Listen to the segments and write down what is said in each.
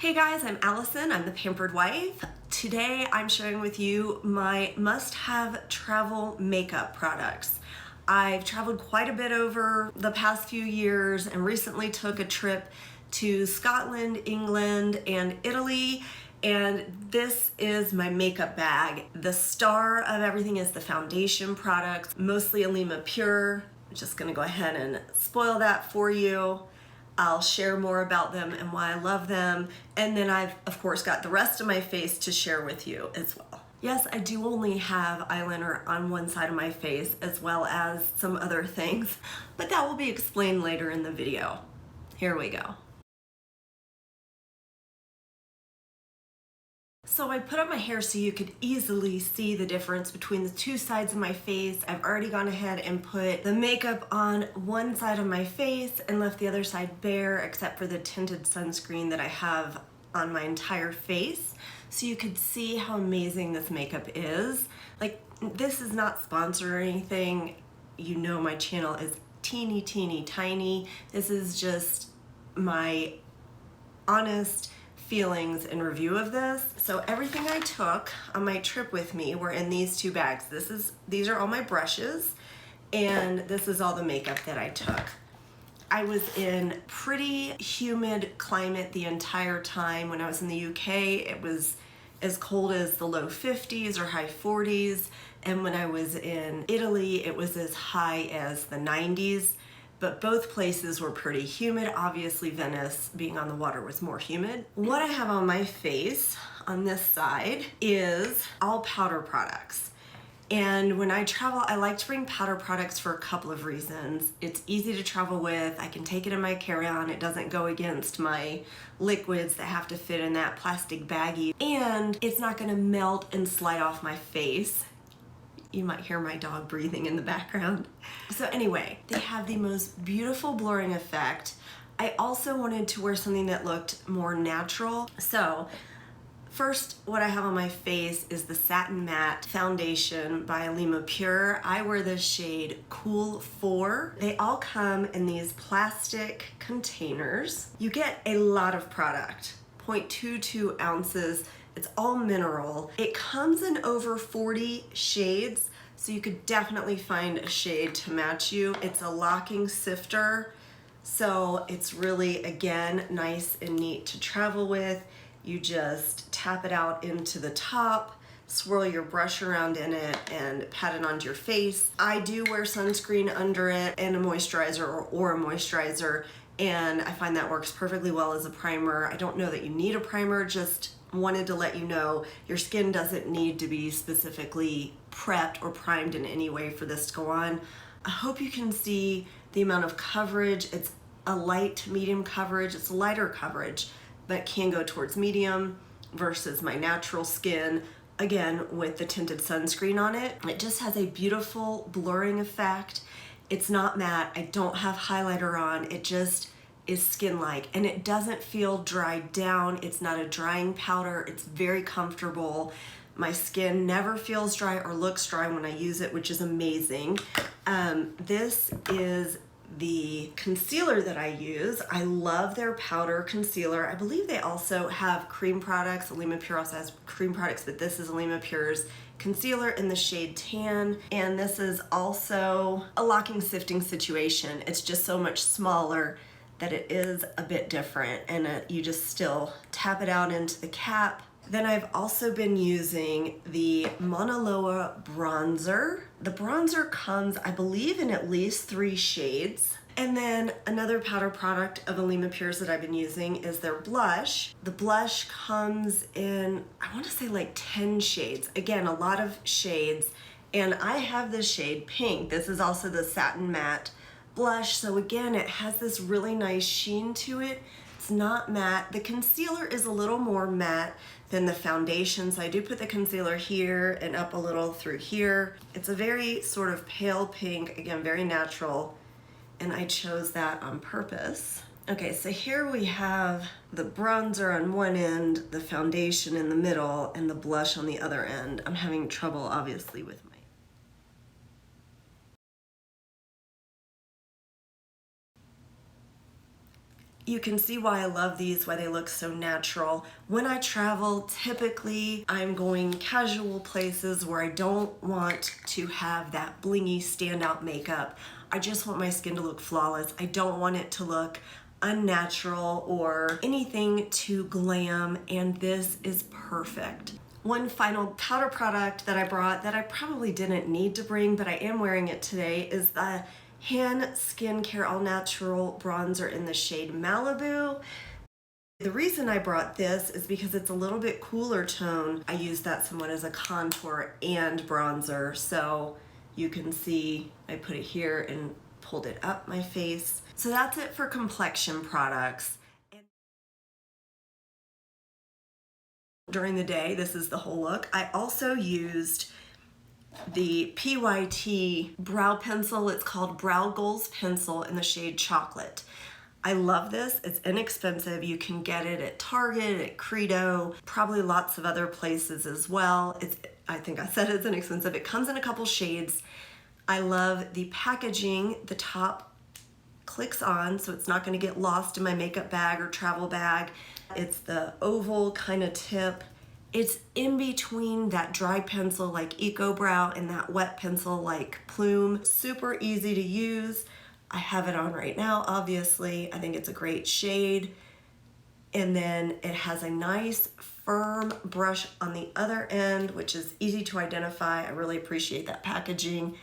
Hey guys, I'm Allison. I'm the Pampered Wife. Today I'm sharing with you my must-have travel makeup products. I've traveled quite a bit over the past few years and recently took a trip to Scotland, England, and Italy, and this is my makeup bag. The star of everything is the foundation products, mostly Alima Pure. I'm just gonna go ahead and spoil that for you. I'll share more about them and why I love them. And then I've, of course, got the rest of my face to share with you as well. Yes, I do only have eyeliner on one side of my face as well as some other things, but that will be explained later in the video. Here we go. So I put up my hair so you could easily see the difference between the two sides of my face. I've already gone ahead and put the makeup on one side of my face and left the other side bare except for the tinted sunscreen that I have on my entire face. So you could see how amazing this makeup is. Like, this is not sponsored or anything. You know my channel is teeny tiny. This is just my honest feelings and review of this. So everything I took on my trip with me were in these two bags. These are all my brushes, and this is all the makeup that I took. I was in pretty humid climate the entire time. When I was in the UK, it was as cold as the low 50s or high 40s, and when I was in Italy, it was as high as the 90s. But both places were pretty humid. Obviously, Venice, being on the water, was more humid. What I have on my face on this side is all powder products. And when I travel, I like to bring powder products for a couple of reasons. It's easy to travel with. I can take it in my carry-on. It doesn't go against my liquids that have to fit in that plastic baggie. And it's not gonna melt and slide off my face. You might hear my dog breathing in the background. So anyway, they have the most beautiful blurring effect. I also wanted to wear something that looked more natural. So first, what I have on my face is the Satin Matte Foundation by Alima Pure. I wear the shade Cool 4. They all come in these plastic containers. You get a lot of product, 0.22 ounces. It's all mineral. It comes in over 40 shades, so you could definitely find a shade to match you. It's a locking sifter, so it's really, again, nice and neat to travel with. You just tap it out into the top, swirl your brush around in it, and pat it onto your face. I do wear sunscreen under it and a moisturizer or a moisturizer, and I find that works perfectly well as a primer. I don't know that you need a primer, just wanted to let you know your skin doesn't need to be specifically prepped or primed in any way for this to go on. I hope you can see the amount of coverage. It's a light to medium coverage. It's a lighter coverage, but can go towards medium versus my natural skin, again, with the tinted sunscreen on it. It just has a beautiful blurring effect. It's not matte. I don't have highlighter on. It just is skin-like, and it doesn't feel dried down. It's not a drying powder. It's very comfortable. My skin never feels dry or looks dry when I use it, which is amazing. This is the concealer that I use. I love their powder concealer. I believe they also have cream products. Alima Pure also has cream products, but this is Alima Pure's concealer in the shade Tan, and this is also a locking sifting situation. It's just so much smaller that it is a bit different, and you just still tap it out into the cap. Then I've also been using the Mauna Loa bronzer. The bronzer comes, I believe, in at least 3 shades. And then another powder product of Alima Pure's that I've been using is their blush. The blush comes in, I want to say like 10 shades. Again, a lot of shades. And I have this shade Pink. This is also the Satin Matte blush. So again, it has this really nice sheen to it. It's not matte. The concealer is a little more matte than the foundation, so I do put the concealer here and up a little through here. It's a very sort of pale pink, again, very natural, and I chose that on purpose. Okay, so here we have the bronzer on one end, the foundation in the middle, and the blush on the other end. I'm having trouble, obviously, with my You can see why I love these, why they look so natural. When I travel, typically I'm going casual places where I don't want to have that blingy standout makeup. I just want my skin to look flawless. I don't want it to look unnatural or anything too glam, and this is perfect. One final powder product that I brought that I probably didn't need to bring, but I am wearing it today, is the Han Skincare All Natural Bronzer in the shade Malibu. The reason I brought this is because it's a little bit cooler tone. I use that somewhat as a contour and bronzer, so you can see I put it here and pulled it up my face. So that's it for complexion products. During the day, this is the whole look. I also used the PYT brow pencil. It's called Brow Goals Pencil in the shade Chocolate. I love this. It's inexpensive. You can get it at Target, at Credo, probably lots of other places as well. I think I said it's inexpensive. It comes in a couple shades. I love the packaging. The top clicks on, so it's not going to get lost in my makeup bag or travel bag. It's the oval kind of tip. It's in between that dry pencil like Eco Brow and that wet pencil like Plume. Super easy to use. I have it on right now, obviously. I think it's a great shade. And then it has a nice firm brush on the other end, which is easy to identify. I really appreciate that packaging.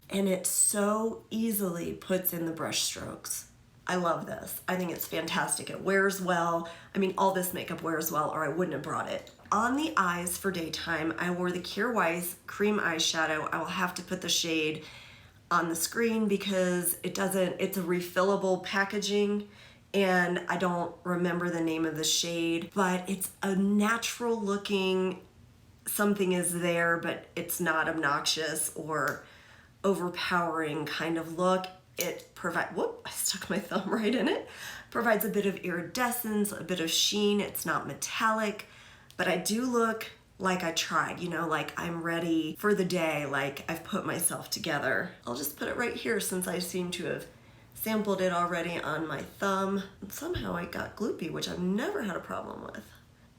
And it so easily puts in the brush strokes. I love this. I think it's fantastic. It wears well. I mean, all this makeup wears well, or I wouldn't have brought it. On the eyes for daytime, I wore the Kjaer Weis cream eyeshadow. I will have to put the shade on the screen because it's a refillable packaging, and I don't remember the name of the shade, but it's a natural looking, something is there, but it's not obnoxious or overpowering kind of look. It provides, whoop, I stuck my thumb right in it. Provides a bit of iridescence, a bit of sheen. It's not metallic, but I do look like I tried, you know, like I'm ready for the day, like I've put myself together. I'll just put it right here since I seem to have sampled it already on my thumb. And somehow I got gloopy, which I've never had a problem with.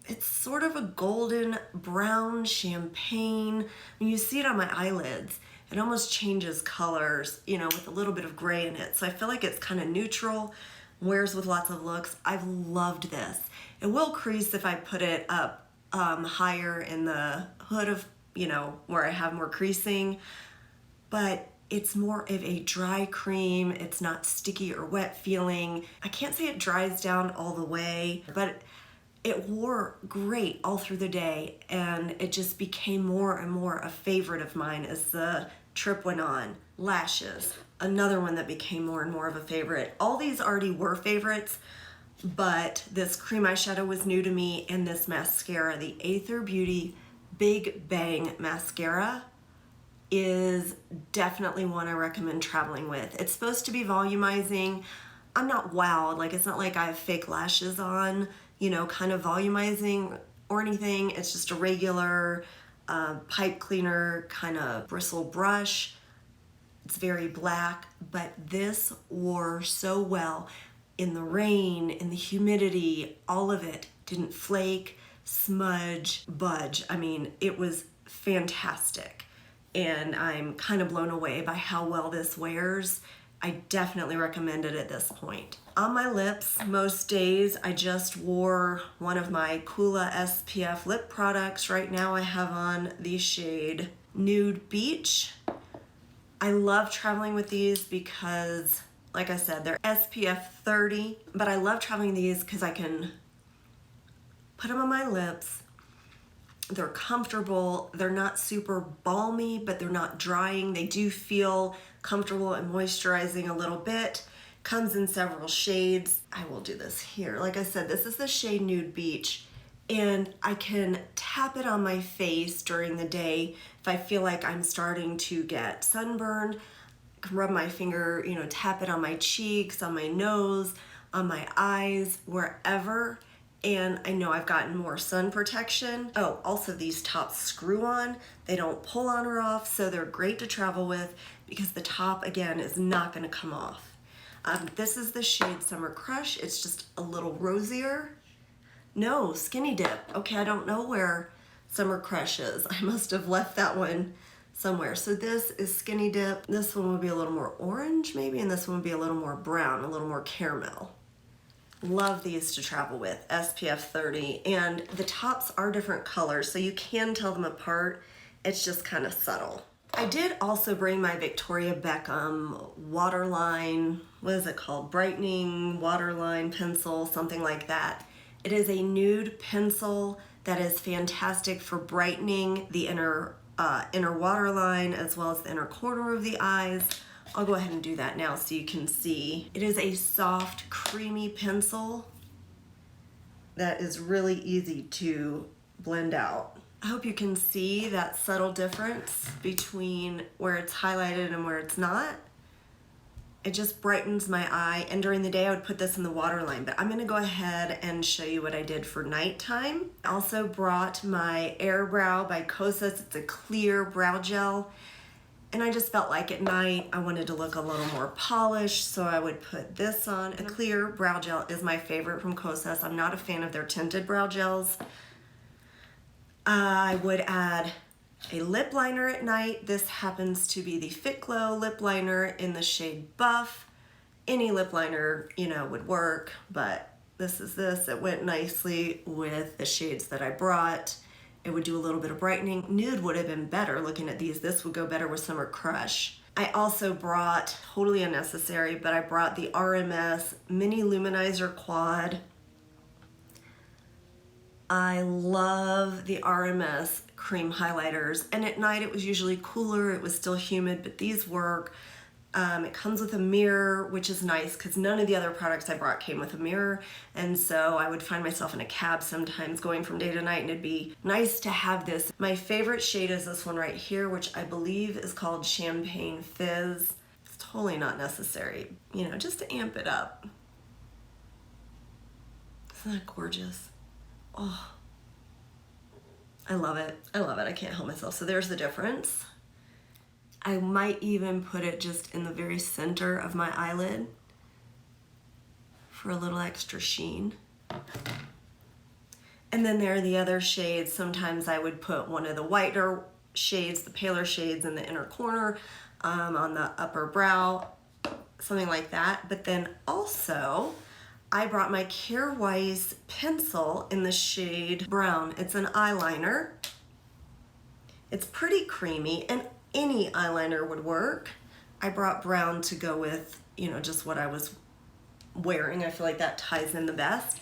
It's sort of a golden brown champagne. When you see it on my eyelids, it almost changes colors, you know, with a little bit of gray in it. So I feel like it's kind of neutral, wears with lots of looks. I've loved this. It will crease if I put it up higher in the hood of, you know, where I have more creasing, but it's more of a dry cream. It's not sticky or wet feeling. I can't say it dries down all the way, but it wore great all through the day, and it just became more and more a favorite of mine as the trip went on. Lashes, another one that became more and more of a favorite. All these already were favorites, but this cream eyeshadow was new to me, and this mascara, the Aether Beauty Big Bang Mascara, is definitely one I recommend traveling with. It's supposed to be volumizing. I'm not wowed, like it's not like I have fake lashes on, you know, kind of volumizing or anything. It's just a regular pipe cleaner kind of bristle brush. It's very black, but this wore so well in the rain, in the humidity, all of it didn't flake, smudge, budge. I mean, it was fantastic. And I'm kind of blown away by how well this wears. I definitely recommend it at this point. On my lips, most days I just wore one of my Kula SPF lip products. Right now I have on the shade Nude Beach. I love traveling with these because, like I said, they're SPF 30, but I love traveling these because I can put them on my lips. They're comfortable. They're not super balmy, but they're not drying. They do feel comfortable and moisturizing a little bit. Comes in several shades. I will do this here. Like I said, this is the shade Nude Beach, and I can tap it on my face during the day if I feel like I'm starting to get sunburned. I can rub my finger, you know, tap it on my cheeks, on my nose, on my eyes, wherever. And I know I've gotten more sun protection. Oh, also these tops screw on. They don't pull on or off, so they're great to travel with because the top, again, is not gonna come off. This is the shade Summer Crush. It's just a little rosier. No, Skinny Dip. Okay, I don't know where Summer Crush is. I must have left that one somewhere. So this is Skinny Dip. This one would be a little more orange maybe, and this one would be a little more brown, a little more caramel. Love these to travel with, SPF 30, and the tops are different colors, so you can tell them apart. It's just kind of subtle. I did also bring my Victoria Beckham waterline, what is it called? Brightening waterline pencil, something like that. It is a nude pencil that is fantastic for brightening the inner waterline as well as the inner corner of the eyes. I'll go ahead and do that now so you can see. It is a soft, creamy pencil that is really easy to blend out. I hope you can see that subtle difference between where it's highlighted and where it's not. It just brightens my eye, and during the day I would put this in the waterline, but I'm gonna go ahead and show you what I did for nighttime. I also brought my Air Brow by Kosas. It's a clear brow gel, and I just felt like at night I wanted to look a little more polished, so I would put this on. A clear brow gel is my favorite from Kosas. I'm not a fan of their tinted brow gels. I would add a lip liner at night. This happens to be the Fit Glow lip liner in the shade Buff. Any lip liner, you know, would work, but this is this. It went nicely with the shades that I brought. It would do a little bit of brightening. Nude would have been better looking at these. This would go better with Summer Crush. I also brought, totally unnecessary, but I brought the RMS Mini Luminizer Quad. I love the RMS cream highlighters, and at night it was usually cooler, it was still humid, but these work. It comes with a mirror, which is nice because none of the other products I brought came with a mirror, and so I would find myself in a cab sometimes going from day to night, and it'd be nice to have this. My favorite shade is this one right here, which I believe is called Champagne Fizz. It's totally not necessary, you know, just to amp it up. Isn't that gorgeous? Oh, I love it. I love it. I can't help myself. So there's the difference. I might even put it just in the very center of my eyelid for a little extra sheen. And then there are the other shades. Sometimes I would put one of the whiter shades, the paler shades in the inner corner, on the upper brow, something like that. But then also, I brought my Care Wise pencil in the shade brown. It's an eyeliner. It's pretty creamy, and any eyeliner would work. I brought brown to go with, you know, just what I was wearing. I feel like that ties in the best.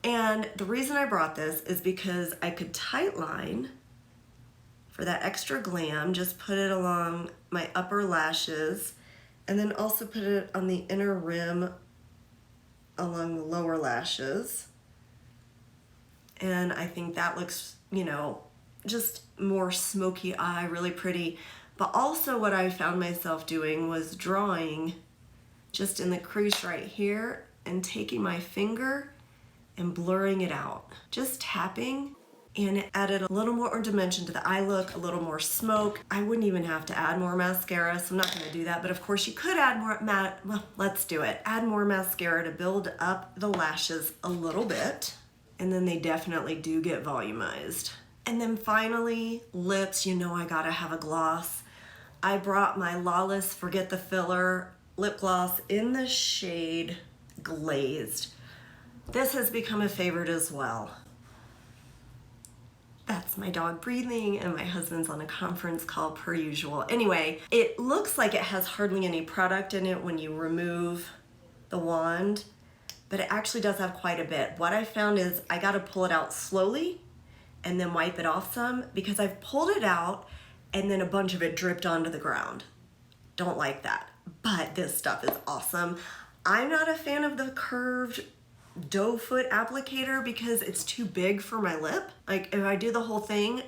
And the reason I brought this is because I could tight line for that extra glam, just put it along my upper lashes, and then also put it on the inner rim along the lower lashes. And I think that looks, you know, just more smoky eye, really pretty. But also what I found myself doing was drawing just in the crease right here and taking my finger and blurring it out. Just tapping, and it added a little more dimension to the eye look, a little more smoke. I wouldn't even have to add more mascara, so I'm not gonna do that. But of course you could add more, well, let's do it. Add more mascara to build up the lashes a little bit, and then they definitely do get volumized. And then finally, lips, you know I gotta have a gloss. I brought my Lawless Forget the Filler lip gloss in the shade Glazed. This has become a favorite as well. That's my dog breathing, and my husband's on a conference call per usual. Anyway, it looks like it has hardly any product in it when you remove the wand, but it actually does have quite a bit. What I found is I gotta pull it out slowly and then wipe it off some, because I've pulled it out and then a bunch of it dripped onto the ground. Don't like that, but this stuff is awesome. I'm not a fan of the curved doe foot applicator because it's too big for my lip. Like if I do the whole thing,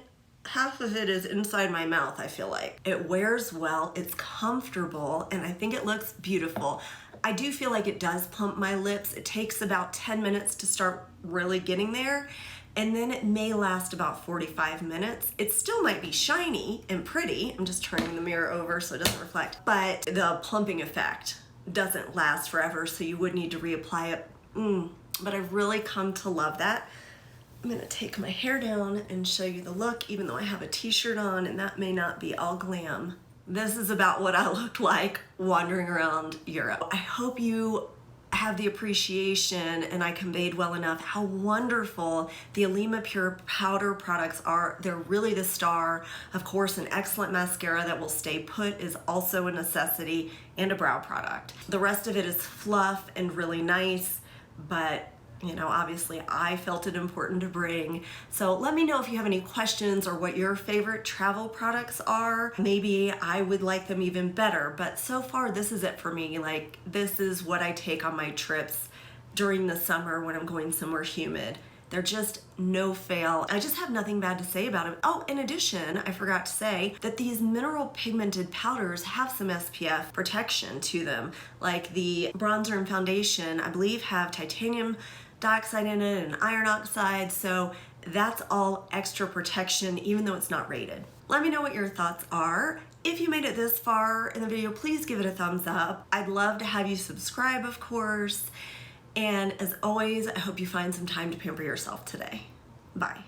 half of it is inside my mouth, I feel like. It wears well, it's comfortable, and I think it looks beautiful. I do feel like it does plump my lips. It takes about 10 minutes to start really getting there, and then it may last about 45 minutes. It still might be shiny and pretty. I'm just turning the mirror over so it doesn't reflect, but the plumping effect doesn't last forever, so you would need to reapply it. But I've really come to love that. I'm gonna take my hair down and show you the look, even though I have a t-shirt on and that may not be all glam. This is about what I looked like wandering around Europe. I hope you have the appreciation and I conveyed well enough how wonderful the Alima Pure powder products are. They're really the star. Of course, an excellent mascara that will stay put is also a necessity, and a brow product. The rest of it is fluff and really nice, but you know, obviously I felt it important to bring. So let me know if you have any questions or what your favorite travel products are. Maybe I would like them even better, but so far this is it for me. Like, this is what I take on my trips during the summer when I'm going somewhere humid. They're just no fail. I just have nothing bad to say about them. Oh, in addition, I forgot to say that these mineral pigmented powders have some SPF protection to them. Like the bronzer and foundation, I believe, have titanium dioxide in it and iron oxide, so that's all extra protection even though it's not rated. Let me know what your thoughts are. If you made it this far in the video, please give it a thumbs up. I'd love to have you subscribe, of course. And as always, I hope you find some time to pamper yourself today. Bye.